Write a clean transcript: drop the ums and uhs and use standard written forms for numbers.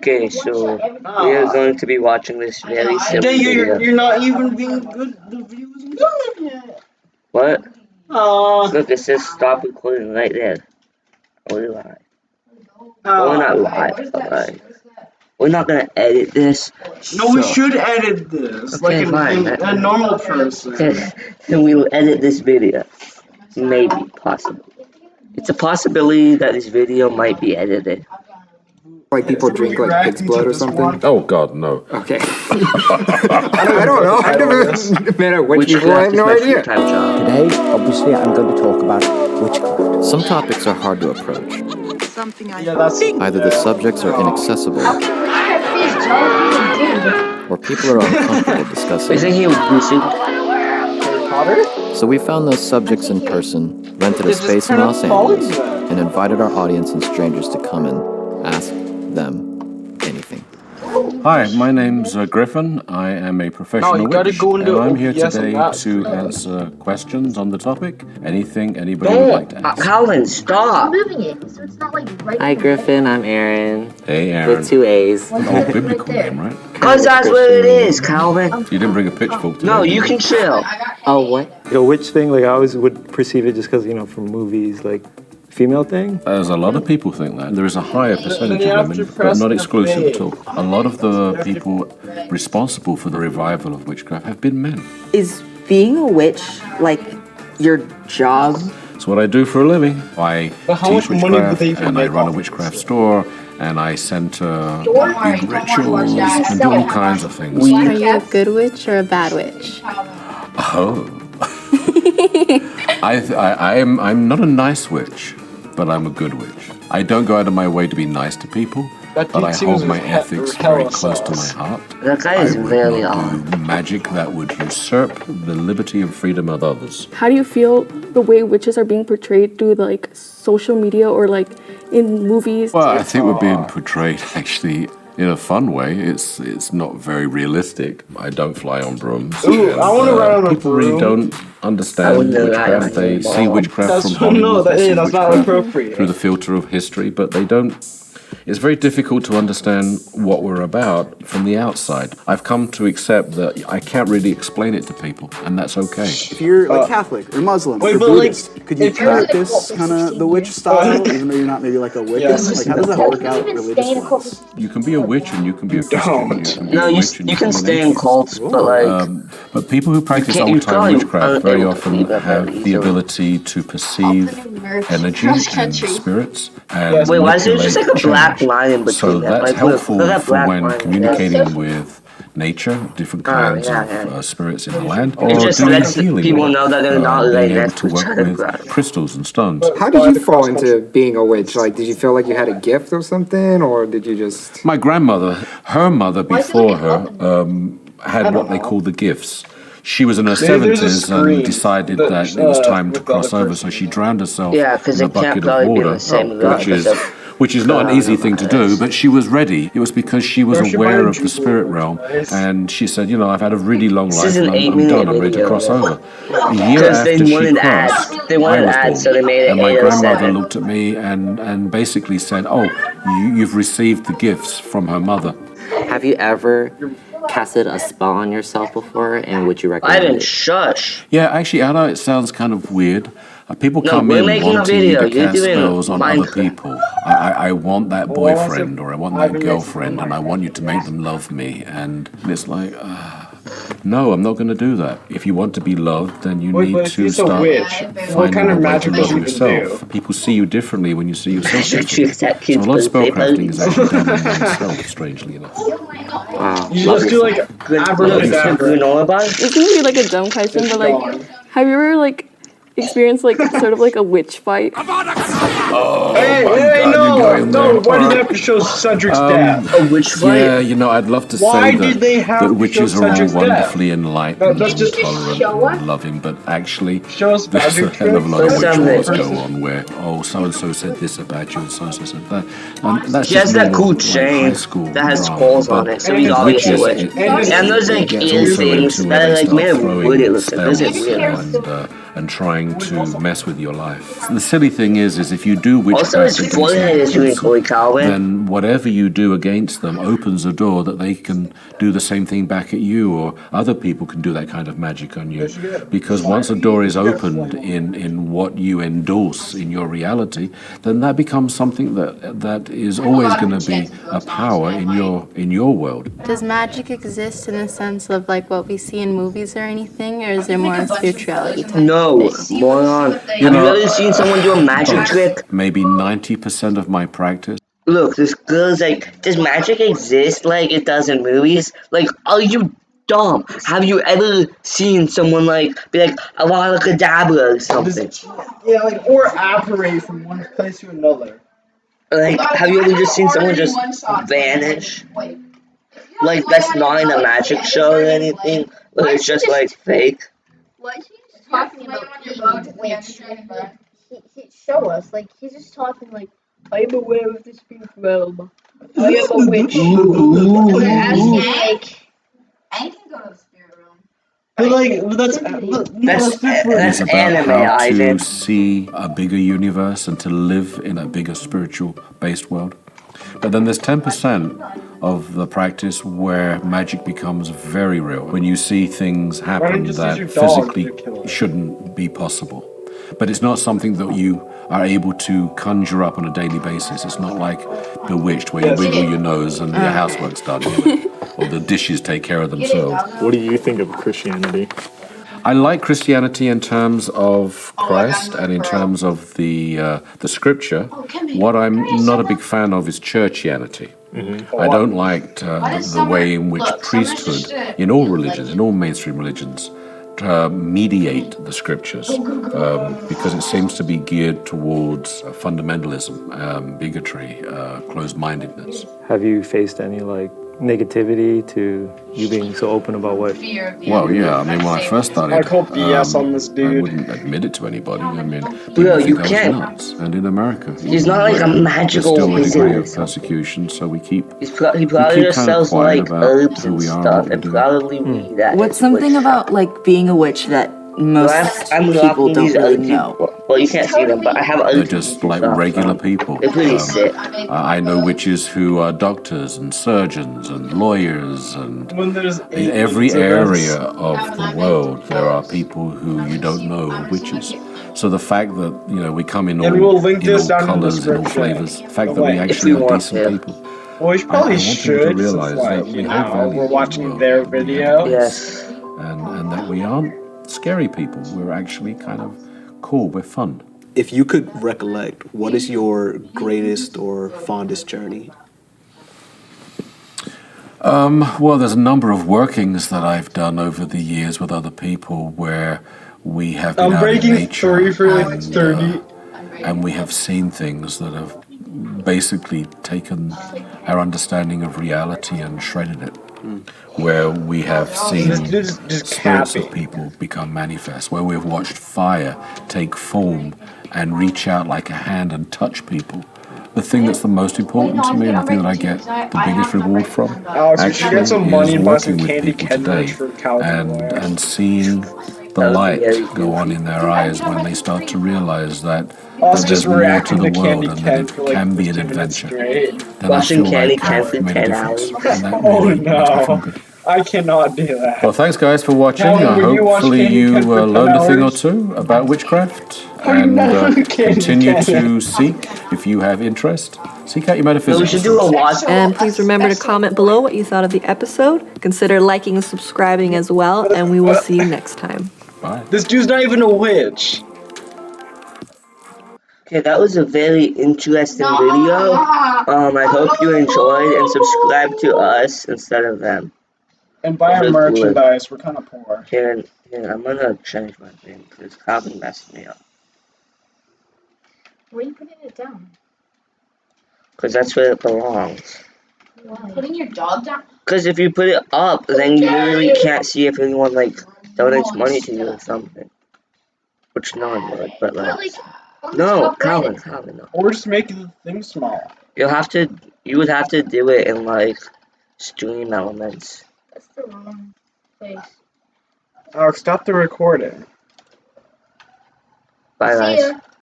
Okay, so we are going to be watching this very simple Dang, video. you're not even being good. The video isn't done yet. What? Aw. Look, it says stop recording right there. We're live. Well, we're not live, but like, we're not gonna edit this. No, we should edit this Okay, like fine. a normal person. Okay, then we will edit this video. Maybe, possibly. It's a possibility that this video might be edited. Like people drink like pig's blood or something? Oh God, no. Okay. I don't know. I've never met a witch before. I have no idea. Today, obviously, I'm going to talk about witchcraft. Some topics are hard to approach. That's Either the subjects are inaccessible, or people are uncomfortable discussing. Isn't he Lucy? So we found those subjects in person, rented a space in Los Angeles, and invited our audience and strangers to come and ask them anything. Hi, my name's Griffin. I am a professional No, you gotta witch, go and and do I'm here yes today and that. to answer questions on the topic. Anything anybody would like to ask. Calvin, stop! Moving it, so it's not like right. Hi Griffin, I'm Aaron. Hey, Aaron. With 2 A's. Oh, biblical name, right? Cause that's what it is, Calvin. You didn't bring a pitchfork today. No, did you can chill. Oh, what? The witch thing, like I always would perceive it just because, from movies, like female thing. There's a lot of people think that. There is a higher percentage of women, but not exclusive at all. A lot of the people responsible for the revival of witchcraft have been men. Is being a witch like your job? It's what I do for a living. I But how teach much money would witchcraft, they even and I make run a off witchcraft store, and I center Don't rituals and do all kinds of things. Are you a good witch or a bad witch? Oh. I'm not a nice witch, but I'm a good witch. I don't go out of my way to be nice to people, That but I dude seems hold my he- ethics hella very close to my sauce. heart. That guy I is would very not odd. do magic that would usurp the liberty and freedom of others. How do you feel the way witches are being portrayed through like social media or like in movies? Well, I think we're being portrayed actually in a fun way. It's not very realistic. I don't fly on brooms. Ooh, I wanna ride on a people really broom. don't understand wouldn't ride witchcraft. on They a see witchcraft That's from Hollywood. no, they see that's not witchcraft appropriate. through the filter of history, but they don't. It's very difficult to understand what we're about from the outside. I've come to accept that I can't really explain it to people, and that's okay. If you're like Catholic or Muslim wait, or but, like, Buddhist, could you if you're- practice kind of the witch style, even though you're not maybe like a Wiccan? Yes. Like, how does that work out religious-wise? You can be a witch and you can be a Christian. don't. You can be No, a you, witch and you can be stay an in atheist. cults, but like, But people who practice can't- you old-time probably witchcraft very unable to often believe that have very the easily. ability to perceive energy and spirits and wait, why is there just like a manipulate black change. line in between So that? that's Like, helpful look at that for black when line. communicating with nature, different kinds yeah, of yeah. spirits in the land, or It just doing lets healing people work, know that they're not being right able next to to each work other. with crystals and stones. How did you fall into being a witch? Like, did you feel like you had a gift or something, or did you just... My grandmother, her mother before her, had what they call the gifts. She was in her Maybe there's a 70s screen and decided that, that it was time to with the other cross over, person. so she drowned herself Yeah, 'cause in a it can't bucket probably of be in water, the same which is not an easy thing to do, but she was ready. It was because she was Or she aware might of the spirit realm, and she said, I've had a really long This life, is an and I'm 8-minute done, I'm ready to video. cross over. A year Because they after she wanted crossed, ads. They wanted I was ads, born. so they made it And my 807. grandmother looked at me and basically said, you've received the gifts from her mother. Have you ever casted a spell on yourself before, and would you recommend Ivan, it? shush. Yeah, actually, I know it sounds kind of weird. People No, come we're in making a wanting video. to You're cast doing spells on other Minecraft. people. I want that boyfriend or I want that girlfriend and I want you to make them love me. And it's like, no, I'm not going to do that. If you want to be loved, then you Wait, need but if to he's a start witch, finding what kind of a way magic to does love he even yourself. do? People see you differently when you see yourself Should differently. choose that So kid's a lot of birthday spellcrafting is actually done on party. oneself, strangely enough. Wow. You just do like abracadabra. Granola It's gonna be like a dumb question, but like, have you ever like experienced like sort of like a witch fight? Hey, God, no, you're going no, there. why did they have to show Cedric's death? A witch fight? Yeah, I'd love to Why say did they have that to witches show are all Cedric's death? wonderfully enlightened That's and just- tolerant and loving, but actually Show us there's a magic hell of a lot of tricks. witch Let's wars have go on where, so-and-so said this about you and so-and-so said that. That's She just has that normal, cool like, chain high school that has drama, skulls but on it, so with he's obviously a witches, witch. it And those like gets ear also things into that where are they like start made of throwing wood, it looks like. Those are spells weird. and and trying to mess with your life. The silly thing is if you do witchcraft Also, his against forehead is really cool, Calvin. then whatever you do against them opens a door that they can do the same thing back at you, or other people can do that kind of magic on you. Because once a door is opened in what you endorse in your reality, then that becomes something that is always going to be a power in your world. Does magic exist in the sense of like what we see in movies or anything, or is there more spirituality to it? No, moron. Have you ever seen someone do a magic trick? Maybe 90% of my practice. Look, this girl's like, does magic exist like it does in movies? Like, are you dumb? Have you ever seen someone like be like Avada Kedavra or something? Yeah, like, or apparate from one place to another. Like, have you ever just seen someone just vanish? Like, that's not in a magic show or anything, but it's just like fake. What he's talking about being witch. He show us, like, he's just talking like, I am aware of the spirit realm. I am a witch. We're asking, like, I can go to the spirit room. But like, that's It's about anime, how Ivan. to see a bigger universe and to live in a bigger spiritual-based world. But then there's 10% of the practice where magic becomes very real. When you see things happen that physically shouldn't be possible. But it's not something that you are able to conjure up on a daily basis. It's not like Bewitched, where you wiggle your nose and your housework's done, or the dishes take care of themselves. What do you think of Christianity? I like Christianity in terms of Christ and in terms of the scripture. What I'm not a big fan of is churchianity. I don't like the way in which priesthood, in all religions, in all mainstream religions, mediate the scriptures, because it seems to be geared towards fundamentalism, bigotry, closed-mindedness. Have you faced any like negativity to you being so open about what? Well, yeah. I mean, when I first started, I call BS on this dude. I wouldn't admit it to anybody. I mean, Bro, people you think I was can't. nuts. And in America, He's not like a magical there's still a degree of wizard. persecution, so we keep. He probably just kind of sells quiet like about herbs who and we are and stuff, what we and do. probably weed that. What's something about like being a witch that most I'm people locking don't these really other know? people. Well, you can't see them, but I have other They're just like regular people. They're pretty sick. I know witches who are doctors and surgeons and lawyers, and when there's in every area of the world there are people who you don't know are witches. So the fact that we come in And we'll all, link this down in the colours and all description. flavours, the fact The that we link, actually if you are want decent to. people. Well, we probably I want should, people to since, realise that we hold value we're in watching this world, their that we have video. place, Yes. and that we aren't scary people. We're actually kind of cool. We're fun. If you could recollect, what is your greatest or fondest journey? Well, there's a number of workings that I've done over the years with other people where we have been I'm out in breaking nature 3 for like 30. and we have seen things that have basically taken our understanding of reality and shredded it. Where we have seen Just spirits capping. of people become manifest, where we've watched fire take form and reach out like a hand and touch people. The thing that's the most important to me, and the thing that I get the biggest reward from, Alex, we should get some money is and buy some working with candy people Kendrick today for Calvin and seeing the light go on in their eyes when they start to realize that Us there's just more to reacting the to world Candy and that Ken it for like can be an 15 minutes adventure. straight. Then I Watching feel Candy like Ken I've for made a 10 difference, hours. and that Oh really makes me feel no. good. I cannot do that. Well, thanks guys for watching. Calvin, will you watch Hopefully Candy you Ken for 10 learned a thing or hours? two about witchcraft I'm and not Candy continue Ken. to seek, if you have interest, seek out your metaphysics. So we should do a watch. And please remember to comment below what you thought of the episode. Consider liking and subscribing as well, and we will see you next time. Bye. This dude's not even a witch. Okay, that was a very interesting video. I hope you enjoyed and subscribe to us instead of them. And buy our Those are cool. merchandise. We're kind of poor. Here, I'm gonna change my thing because Calvin messed me up. Where are you putting it down? Because that's where it belongs. Putting your dog down? Because if you put it up, then you really can't see if anyone like donates money to you or something. Which no one would, but like. No, Calvin, no. Or just make the thing small. You would have to do it in like Stream Elements. That's the wrong place. Alex, stop the recording. Bye, See guys. ya.